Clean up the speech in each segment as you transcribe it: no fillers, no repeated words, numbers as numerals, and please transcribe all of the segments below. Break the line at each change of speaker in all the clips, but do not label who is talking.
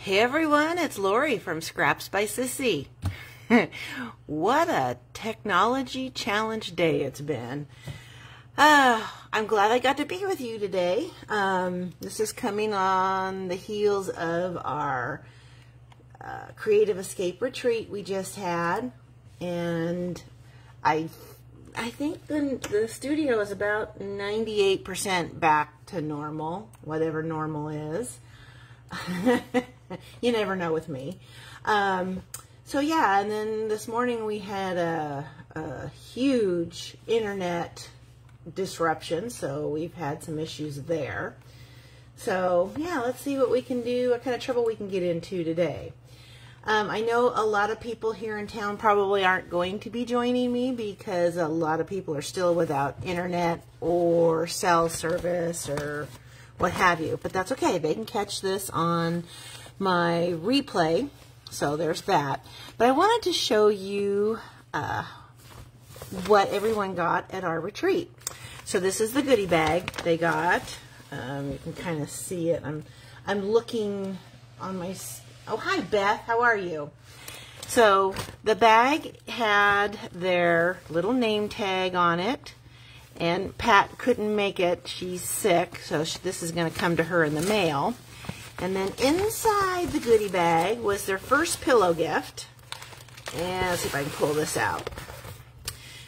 Hey everyone, it's Lori from Scraps by Sissy. What a technology challenge day it's been. I'm glad I got to be with you today. This is coming on the heels of our creative escape retreat we just had, and I think the studio is about 98% back to normal, whatever normal is. You never know with me. So yeah, and then this morning we had a huge internet disruption, so we've had some issues there. So yeah, let's see what we can do, what kind of trouble we can get into today. I know a lot of people here in town probably aren't going to be joining me because a lot of people are still without internet or cell service or what have you, but that's okay. They can catch this on my replay, so there's that. But I wanted to show you what everyone got at our retreat. So this is the goodie bag they got. You can kind of see it. I'm looking on my... Oh, hi Beth, how are you? So the bag had their little name tag on it, and Pat couldn't make it. She's sick, so this is going to come to her in the mail. And then inside the goodie bag was their first pillow gift. And let's see if I can pull this out.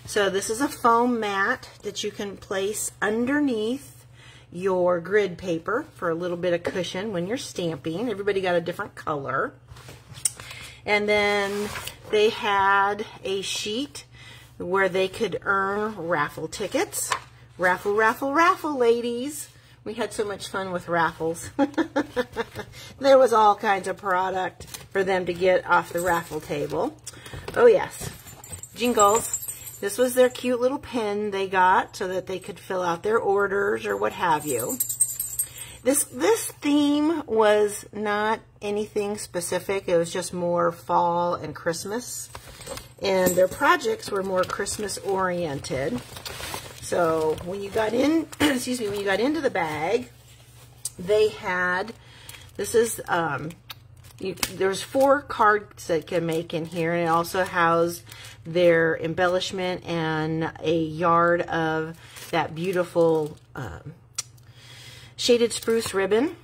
So this is a foam mat that you can place underneath your grid paper for a little bit of cushion when you're stamping. Everybody got a different color. And then they had a sheet where they could earn raffle tickets. Raffle, raffle, raffle, ladies. We had so much fun with raffles. There was all kinds of product for them to get off the raffle table. Oh yes, jingles. This was their cute little pen they got so that they could fill out their orders or what have you. This theme was not anything specific. It was just more fall and Christmas. And their projects were more Christmas oriented. So when you got in, excuse me, when you got into the bag, they had, this is, there's 4 cards that you can make in here, and it also housed their embellishment and a yard of that beautiful shaded spruce ribbon.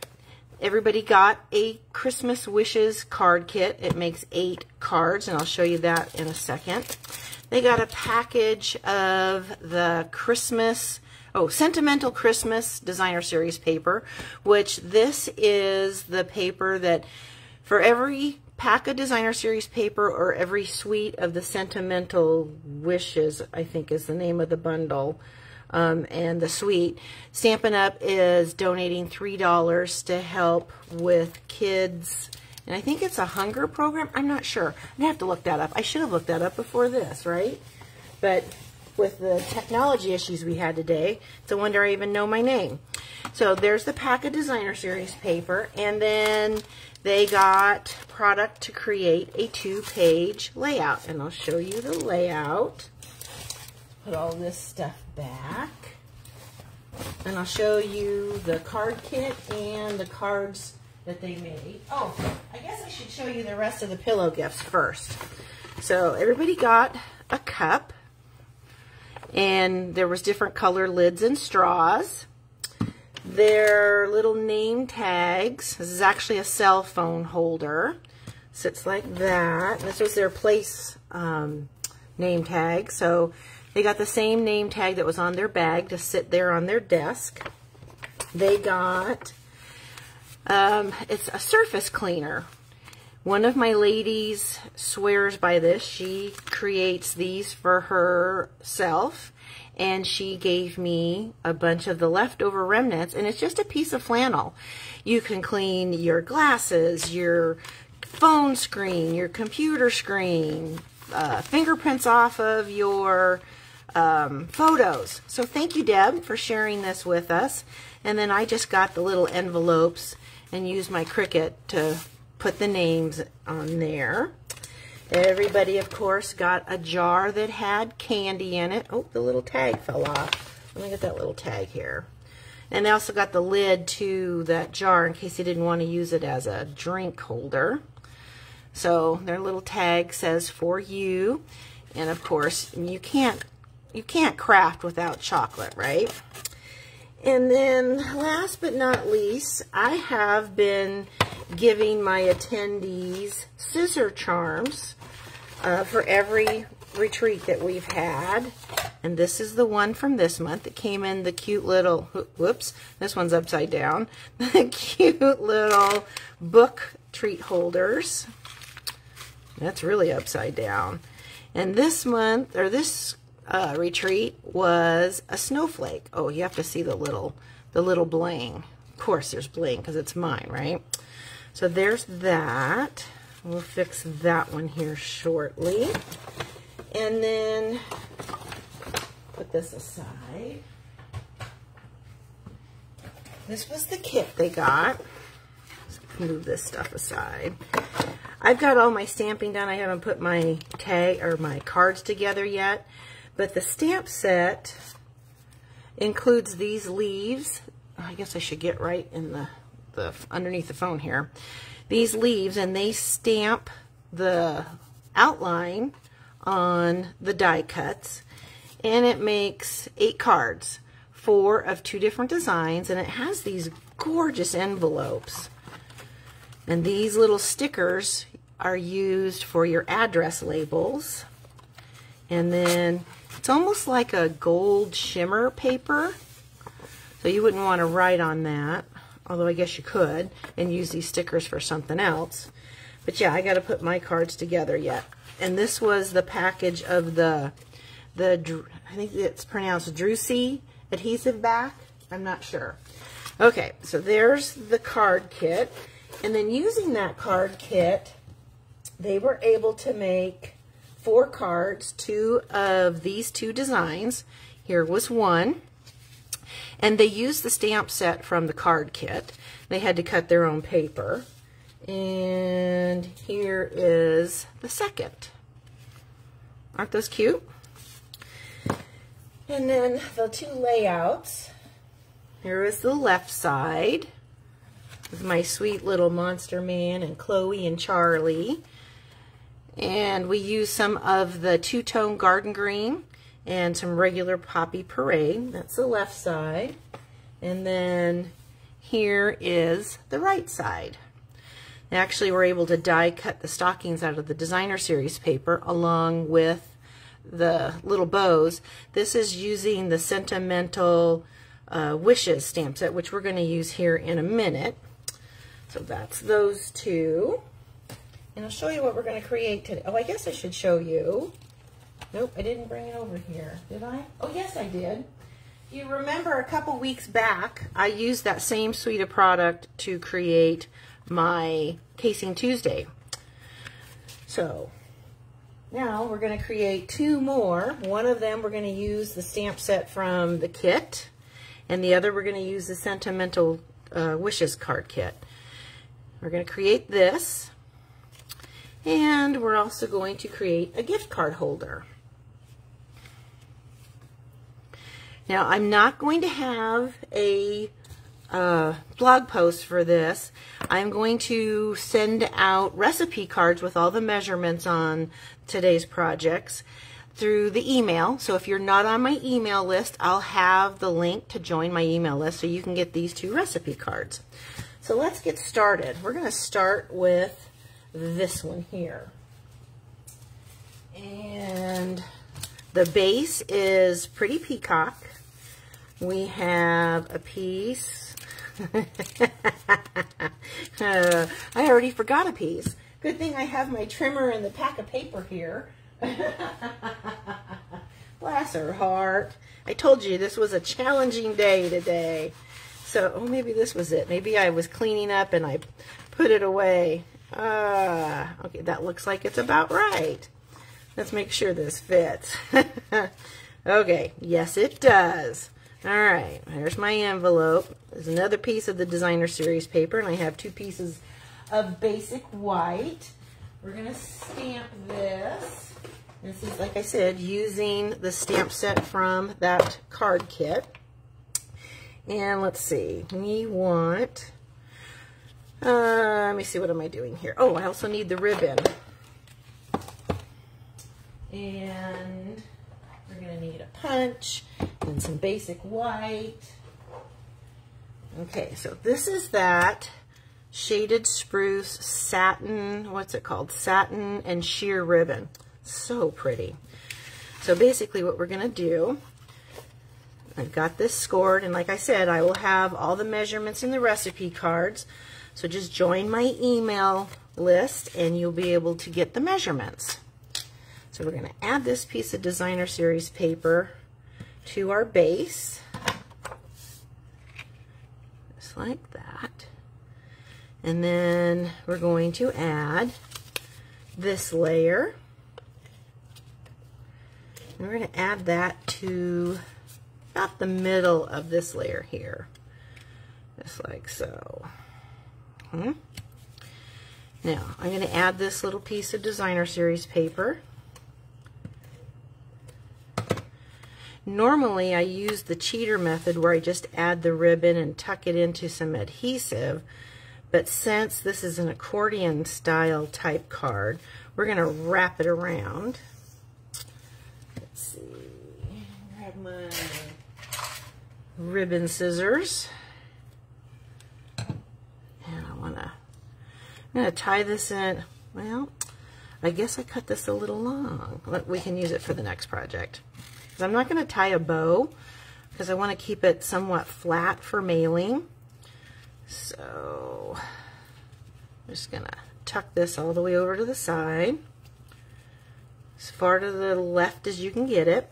Everybody got a Christmas wishes card kit. It makes 8 cards, and I'll show you that in a second. They got a package of the Sentimental Christmas Designer Series paper, which this is the paper that for every pack of Designer Series paper or every suite of the Sentimental Wishes, I think is the name of the bundle, and the suite, Stampin' Up! Is donating $3 to help with kids. And I think it's a hunger program. I'm not sure. I'd have to look that up. I should have looked that up before this, right? But with the technology issues we had today, it's a wonder I even know my name. So there's the pack of Designer Series paper. And then they got product to create a 2-page layout. And I'll show you the layout. Put all this stuff back. And I'll show you the card kit and the cards that they made. Oh, I guess I should show you the rest of the pillow gifts first. So everybody got a cup, and there was different color lids and straws. Their little name tags. This is actually a cell phone holder. Sits like that. This was their place name tag. So they got the same name tag that was on their bag to sit there on their desk. They got it's a surface cleaner. One of my ladies swears by this. She creates these for herself, and she gave me a bunch of the leftover remnants, and it's just a piece of flannel. You can clean your glasses, your phone screen, your computer screen, fingerprints off of your photos. So thank you, Deb, for sharing this with us. And then I just got the little envelopes and used my Cricut to put the names on there. Everybody, of course, got a jar that had candy in it. Oh, the little tag fell off. Let me get that little tag here. And they also got the lid to that jar in case you didn't want to use it as a drink holder. So their little tag says for you. And of course, you can't craft without chocolate, right? And then last but not least, I have been giving my attendees scissor charms for every retreat that we've had. And this is the one from this month. It came in the cute little, whoops, this one's upside down. The cute little book treat holders. That's really upside down. And this month, or this retreat was a snowflake. Oh, you have to see the little bling. Of course there's bling because it's mine, right? So there's that. We'll fix that one here shortly. And then put this aside. This was the kit they got. Let's move this stuff aside. I've got all my stamping done. I haven't put my tag or my cards together yet. But the stamp set includes these leaves. I guess I should get right in the underneath the phone here. These leaves, and they stamp the outline on the die cuts. And it makes 8 cards, 4 of 2 different designs, and it has these gorgeous envelopes. And these little stickers are used for your address labels. And then it's almost like a gold shimmer paper. So you wouldn't want to write on that, although I guess you could, and use these stickers for something else. But yeah, I got to put my cards together yet. And this was the package of the I think it's pronounced Drucy adhesive back. I'm not sure. Okay, so there's the card kit. And then using that card kit, they were able to make 4 cards, 2 of these 2 designs. Here was one. And they used the stamp set from the card kit. They had to cut their own paper. And here is the second. Aren't those cute? And then the 2 layouts. Here is the left side with my sweet little Monster Man and Chloe and Charlie. And we use some of the 2-tone garden green and some regular Poppy Parade. That's the left side. And then here is the right side. And actually, we're able to die cut the stockings out of the designer series paper along with the little bows. This is using the Sentimental Wishes stamp set, which we're going to use here in a minute. So that's those 2. And I'll show you what we're going to create today. Oh, I guess I should show you. Nope, I didn't bring it over here. Did I? Oh, yes, I did. If you remember a couple weeks back, I used that same suite of product to create my Casing Tuesday. So now we're going to create 2 more. One of them we're going to use the stamp set from the kit, and the other we're going to use the Sentimental Wishes card kit. We're going to create this, and we're also going to create a gift card holder. Now, I'm not going to have a blog post for this. I'm going to send out recipe cards with all the measurements on today's projects through the email. So if you're not on my email list, I'll have the link to join my email list so you can get these 2 recipe cards. So let's get started. We're going to start with this one here. And the base is Pretty Peacock. We have a piece. I already forgot a piece. Good thing I have my trimmer and the pack of paper here. Bless her heart. I told you this was a challenging day today. So, oh, maybe this was it. Maybe I was cleaning up and I put it away. Okay, that looks like it's about right. Let's make sure this fits. Okay, yes it does. All right, here's my envelope. There's another piece of the designer series paper, and I have 2 pieces of basic white. We're going to stamp this. This is, like I said, using the stamp set from that card kit. And let's see, we want, let me see, what am I doing here? Oh, I also need the ribbon. And we're going to need a punch and some basic white. Okay, so this is that shaded spruce satin, what's it called? Satin and sheer ribbon. So pretty. So basically what we're going to do, I've got this scored, and like I said, I will have all the measurements in the recipe cards. So just join my email list and you'll be able to get the measurements. So we're going to add this piece of designer series paper to our base, just like that. And then we're going to add this layer. And we're going to add that to about the middle of this layer here, just like so. Now I'm going to add this little piece of designer series paper. Normally I use the cheater method where I just add the ribbon and tuck it into some adhesive, but since this is an accordion style type card, we're going to wrap it around. Let's see, grab my ribbon scissors, and I'm going to tie this in. Well, I guess I cut this a little long. We can use it for the next project. I'm not going to tie a bow because I want to keep it somewhat flat for mailing. So I'm just going to tuck this all the way over to the side, as far to the left as you can get it.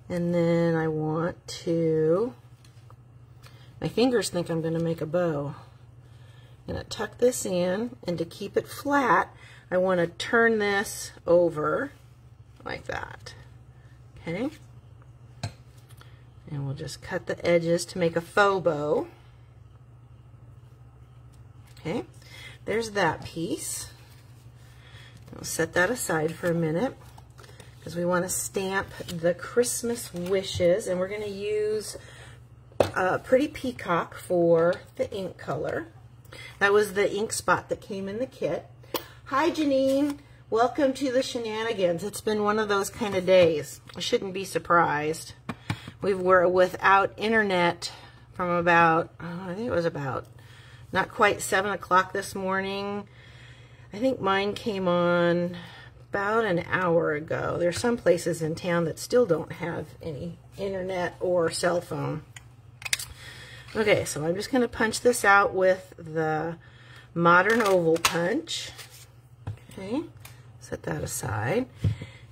And then I want to, my fingers think I'm going to make a bow. I'm going to tuck this in, and to keep it flat, I want to turn this over like that. Okay, and we'll just cut the edges to make a faux bow. Okay, there's that piece. We'll set that aside for a minute because we want to stamp the Christmas wishes, and we're going to use a Pretty Peacock for the ink color. That was the ink spot that came in the kit. Hi, Janine. Welcome to the shenanigans. It's been one of those kind of days. I shouldn't be surprised. We were without internet from about, I think it was about not quite 7 o'clock this morning. I think mine came on about an hour ago. There's some places in town that still don't have any internet or cell phone. Okay, so I'm just going to punch this out with the modern oval punch. Okay. Set that aside.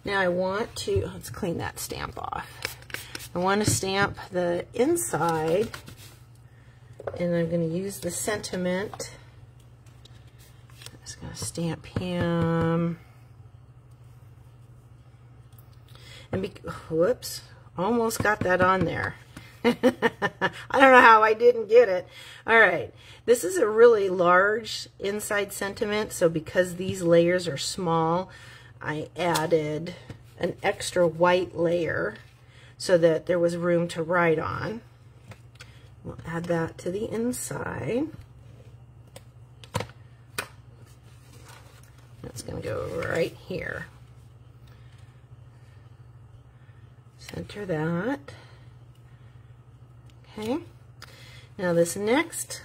Now I want to, let's clean that stamp off. I want to stamp the inside, and I'm going to use the sentiment. I'm just going to stamp him. And whoops, almost got that on there. I don't know how I didn't get it. All right, this is a really large inside sentiment, so because these layers are small, I added an extra white layer so that there was room to write on. We'll add that to the inside. That's going to go right here. Center that. Okay, now this next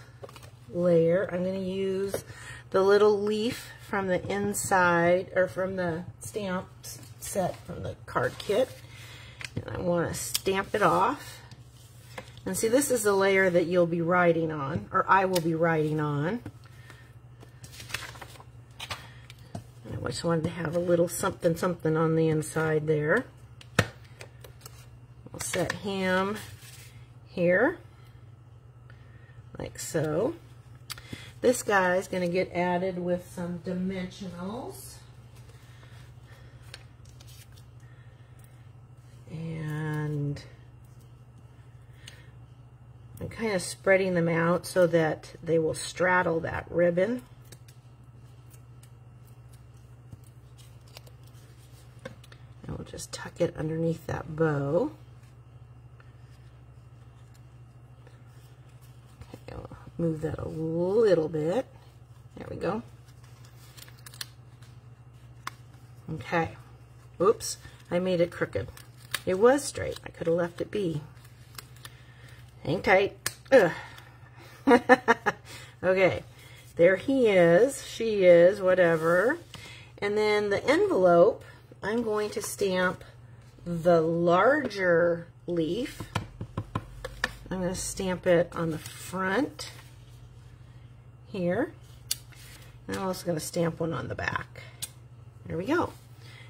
layer, I'm going to use the little leaf from the inside, or from the stamp set from the card kit, and I want to stamp it off. And see, this is the layer that you'll be writing on, or I will be writing on. And I just wanted to have a little something something on the inside there. I'll set him here, like so. This guy's going to get added with some dimensionals. And I'm kind of spreading them out so that they will straddle that ribbon. And we'll just tuck it underneath that bow. move that a little bit. There we go. Okay. Oops, I made it crooked. It was straight. I could have left it be. Hang tight. Ugh. Okay, there he is, she is, whatever. And then the envelope, I'm going to stamp the larger leaf. I'm going to stamp it on the front here. And I'm also going to stamp one on the back. There we go.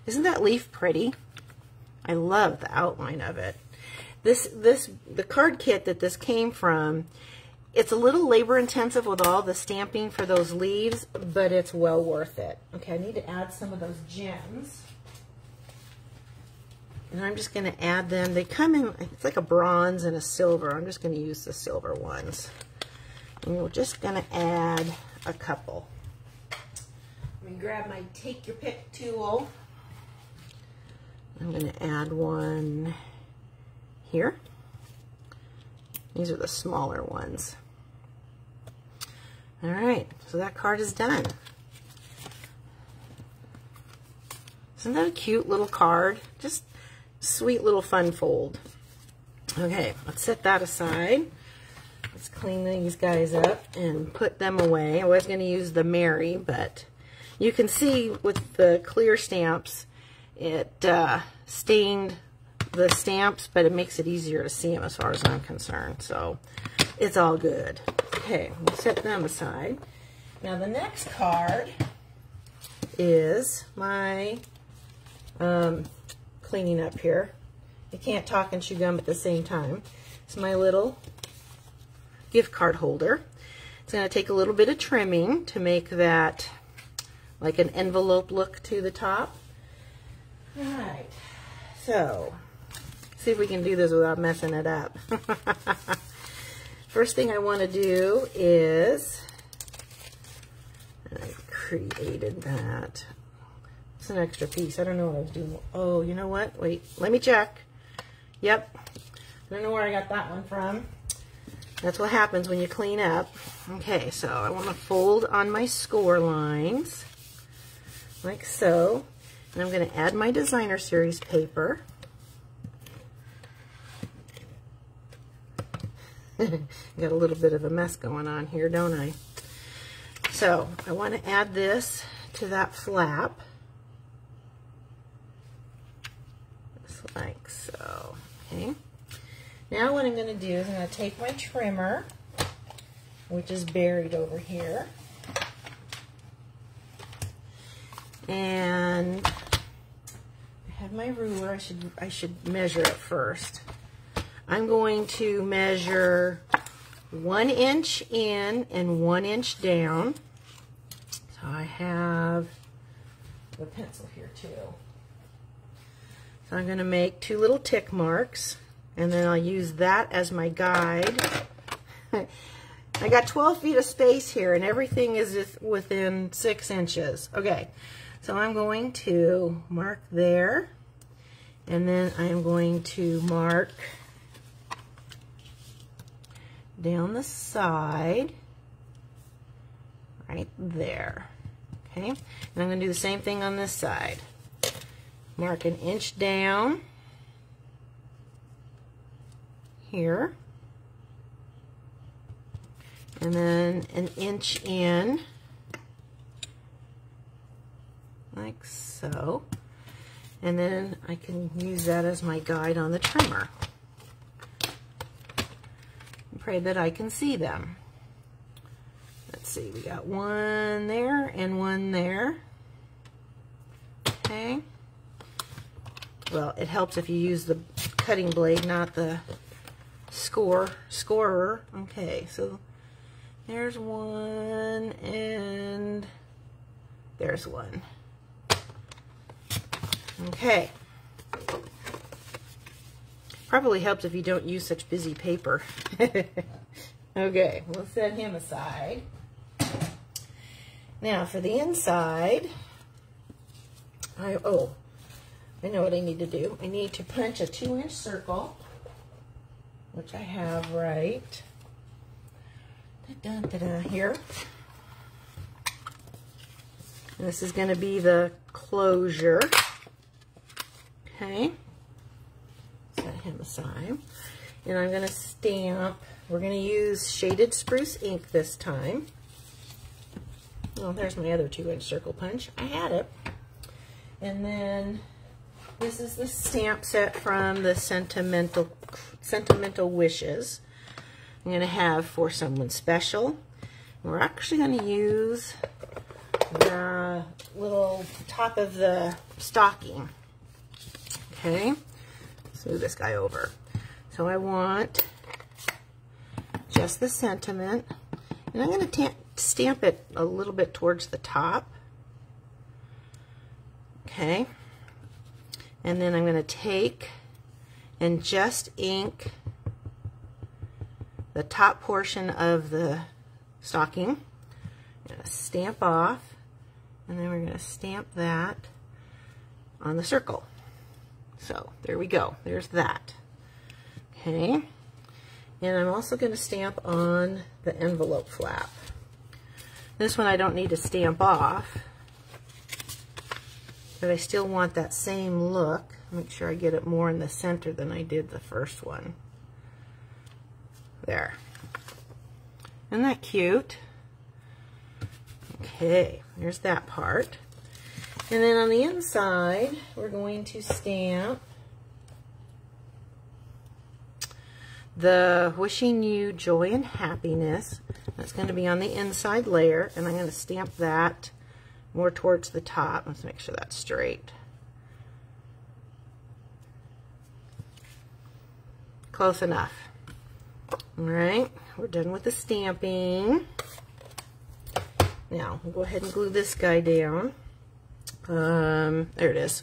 Isn't that leaf pretty? I love the outline of it. The card kit that this came from, it's a little labor intensive with all the stamping for those leaves, but it's well worth it. Okay, I need to add some of those gems. And I'm just going to add them. They come in, it's like a bronze and a silver. I'm just going to use the silver ones. And we're just going to add a couple. Let me grab my take your pick tool. I'm going to add one here. These are the smaller ones. All right, so that card is done. Isn't that a cute little card? Just sweet little fun fold. Okay, let's set that aside. Let's clean these guys up and put them away. I was going to use the Mary, but you can see with the clear stamps, it stained the stamps, but it makes it easier to see them as far as I'm concerned. So it's all good. Okay, we'll set them aside. Now the next card is my cleaning up here. I can't talk and chew gum at the same time. It's my little gift card holder. It's going to take a little bit of trimming to make that like an envelope look to the top. All right, so see if we can do this without messing it up. First thing I want to do is, I created that. It's an extra piece. I don't know what I was doing. Oh, you know what? Wait, let me check. Yep. I don't know where I got that one from. That's what happens when you clean up. Okay, so I want to fold on my score lines, like so. And I'm going to add my designer series paper. Got a little bit of a mess going on here, don't I? So I want to add this to that flap. Just like so. Okay. Now what I'm going to do is I'm going to take my trimmer, which is buried over here. And I have my ruler. I should measure it first. I'm going to measure 1 inch in and 1 inch down. So I have the pencil here too. So I'm going to make 2 little tick marks, and then I'll use that as my guide. I got 12 feet of space here, and everything is within 6 inches. Okay, so I'm going to mark there, and then I'm going to mark down the side right there. Okay, and I'm going to do the same thing on this side. Mark 1 inch down here, and then 1 inch in like so, and then I can use that as my guide on the trimmer. Pray that I can see them. Let's see, we got 1 there and 1 there. Okay. Well, it helps if you use the cutting blade, not the scorer. Okay, so there's 1 and there's 1. Okay. Probably helps if you don't use such busy paper. Okay, we'll set him aside. Now for the inside, I know what I need to do. I need to punch a 2-inch circle, which I have right Here. And this is going to be the closure. Okay. Set him aside. And I'm going to stamp. We're going to use shaded spruce ink this time. Oh, there's my other 2-inch circle punch. I had it. And then this is the stamp set from the Sentimental Wishes. I'm going to have For Someone Special. We're actually going to use the little top of the stocking. Okay, let's move this guy over. So I want just the sentiment, and I'm going to stamp it a little bit towards the top. Okay, and then I'm going to take and just ink the top portion of the stocking. I'm going to stamp off. And then we're going to stamp that on the circle. So there we go. There's that. Okay. And I'm also going to stamp on the envelope flap. This one I don't need to stamp off, but I still want that same look. Make sure I get it more in the center than I did the first one. There. Isn't that cute? Okay, there's that part. And then on the inside, we're going to stamp the Wishing You Joy and Happiness. That's going to be on the inside layer, and I'm going to stamp that more towards the top. Let's make sure that's straight. Close enough. All right, we're done with the stamping. Now, we'll go ahead and glue this guy down. There it is.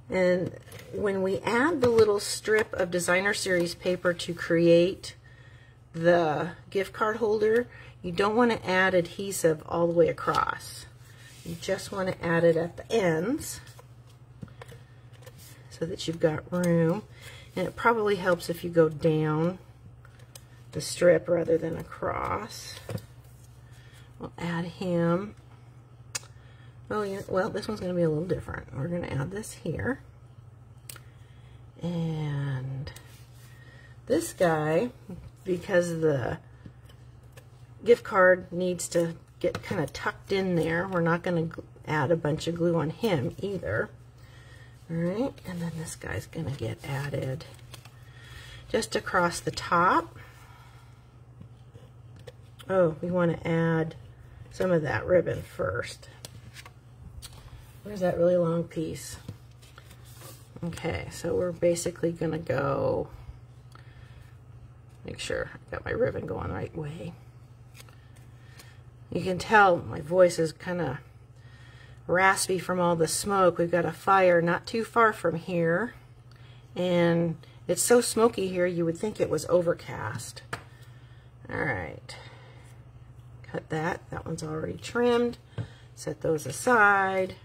And when we add the little strip of Designer Series paper to create the gift card holder, you don't want to add adhesive all the way across. You just want to add it at the ends so that you've got room. And it probably helps if you go down the strip rather than across. We'll add him. Oh, yeah, well, this one's going to be a little different. We're going to add this here. And this guy, because the gift card needs to get kind of tucked in there, we're not going to add a bunch of glue on him either. All right, and then this guy's going to get added just across the top. Oh, we want to add some of that ribbon first. Where's that really long piece? Okay, so we're basically going to go, make sure I got my ribbon going the right way. You can tell my voice is kind of raspy from all the smoke. We've got a fire not too far from here, and it's so smoky here you would think it was overcast. All right. Cut that. That one's already trimmed. Set those aside.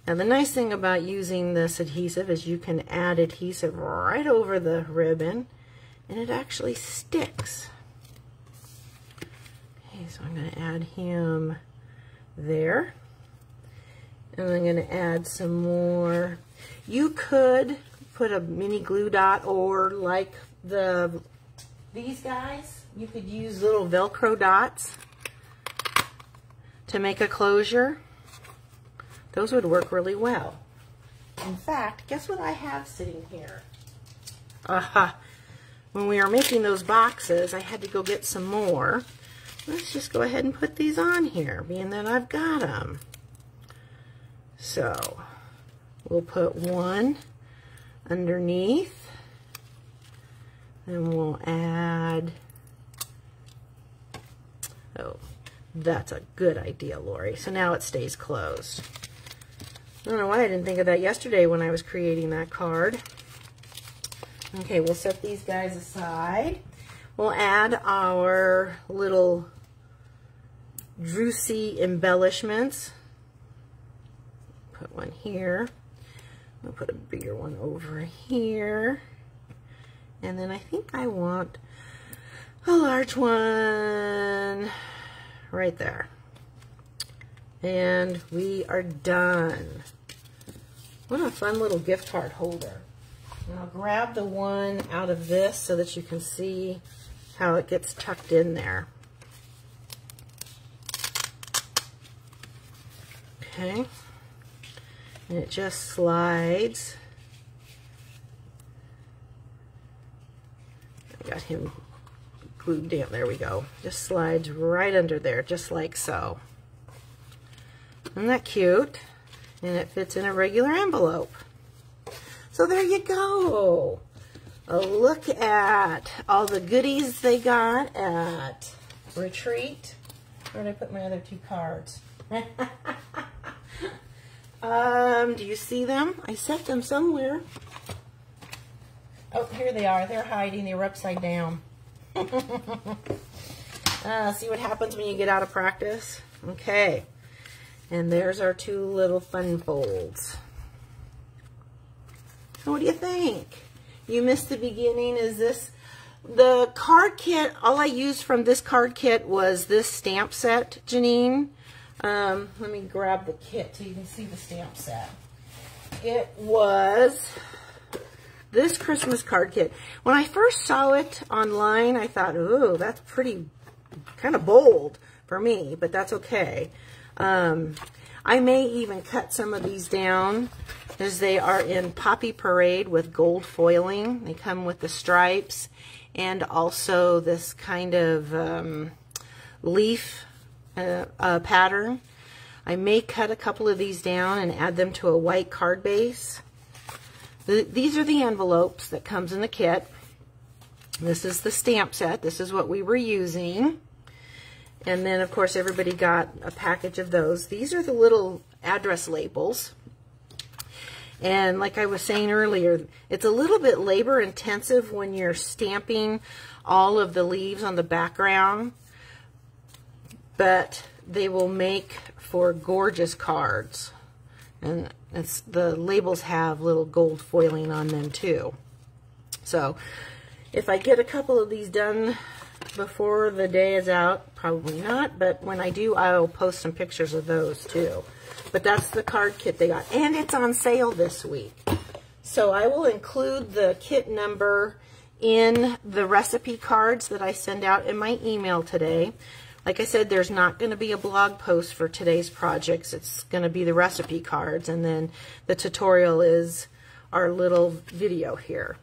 Now the nice thing about using this adhesive is you can add adhesive right over the ribbon and it actually sticks. Okay, so I'm going to add him there. And I'm going to add some more. You could put a mini glue dot, or like these guys, you could use little Velcro dots to make a closure. Those would work really well. In fact, guess what I have sitting here? When we were making those boxes, I had to go get some more. Let's just go ahead and put these on here, being that I've got them. So, we'll put one underneath, and we'll add, oh, that's a good idea, Lori. So now it stays closed. I don't know why I didn't think of that yesterday when I was creating that card. Okay, we'll set these guys aside. We'll add our little Drucy embellishments. Put one here. I'll put a bigger one over here. And then I think I want a large one right there. And we are done. What a fun little gift card holder. And I'll grab the one out of this so that you can see how it gets tucked in there. Okay. And it just slides. I got him glued down. There we go. Just slides right under there, just like so. Isn't that cute? And it fits in a regular envelope. So there you go. A look at all the goodies they got at Retreat. Where did I put my other two cards? Do you see them? I set them somewhere. Oh, here they are. They're hiding. They were upside down. See what happens when you get out of practice? Okay. And there's our two little fun folds. So what do you think? You missed the beginning. Is this the card kit? All I used from this card kit was this stamp set, Janine. Let me grab the kit so you can see the stamp set. It was this Christmas card kit. When I first saw it online, I thought, ooh, that's pretty kind of bold for me, but that's okay. I may even cut some of these down as they are in Poppy Parade with gold foiling. They come with the stripes and also this kind of leaf pattern. I may cut a couple of these down and add them to a white card base. These are the envelopes that comes in the kit. This is the stamp set. This is what we were using. And then, of course, everybody got a package of those. These are the little address labels. And like I was saying earlier, it's a little bit labor intensive when you're stamping all of the leaves on the background, but they will make for gorgeous cards. And the labels have little gold foiling on them too. So if I get a couple of these done before the day is out, probably not, but when I do, I'll post some pictures of those too. But that's the card kit they got, and it's on sale this week. So I will include the kit number in the recipe cards that I send out in my email today. Like I said, there's not going to be a blog post for today's projects. It's going to be the recipe cards, and then the tutorial is our little video here.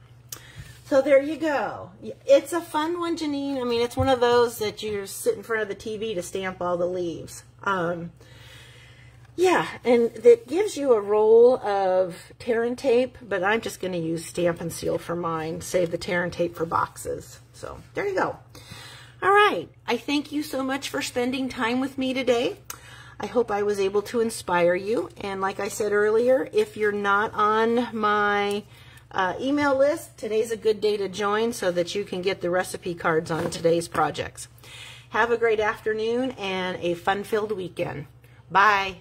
So there you go. It's a fun one, Janine. I mean, it's one of those that you sit in front of the TV to stamp all the leaves. Yeah, and it gives you a roll of tear and tape, but I'm just going to use Stamp and Seal for mine. Save the tear and tape for boxes. So there you go. All right. I thank you so much for spending time with me today. I hope I was able to inspire you. And like I said earlier, if you're not on my email list, today's a good day to join so that you can get the recipe cards on today's projects. Have a great afternoon and a fun-filled weekend. Bye.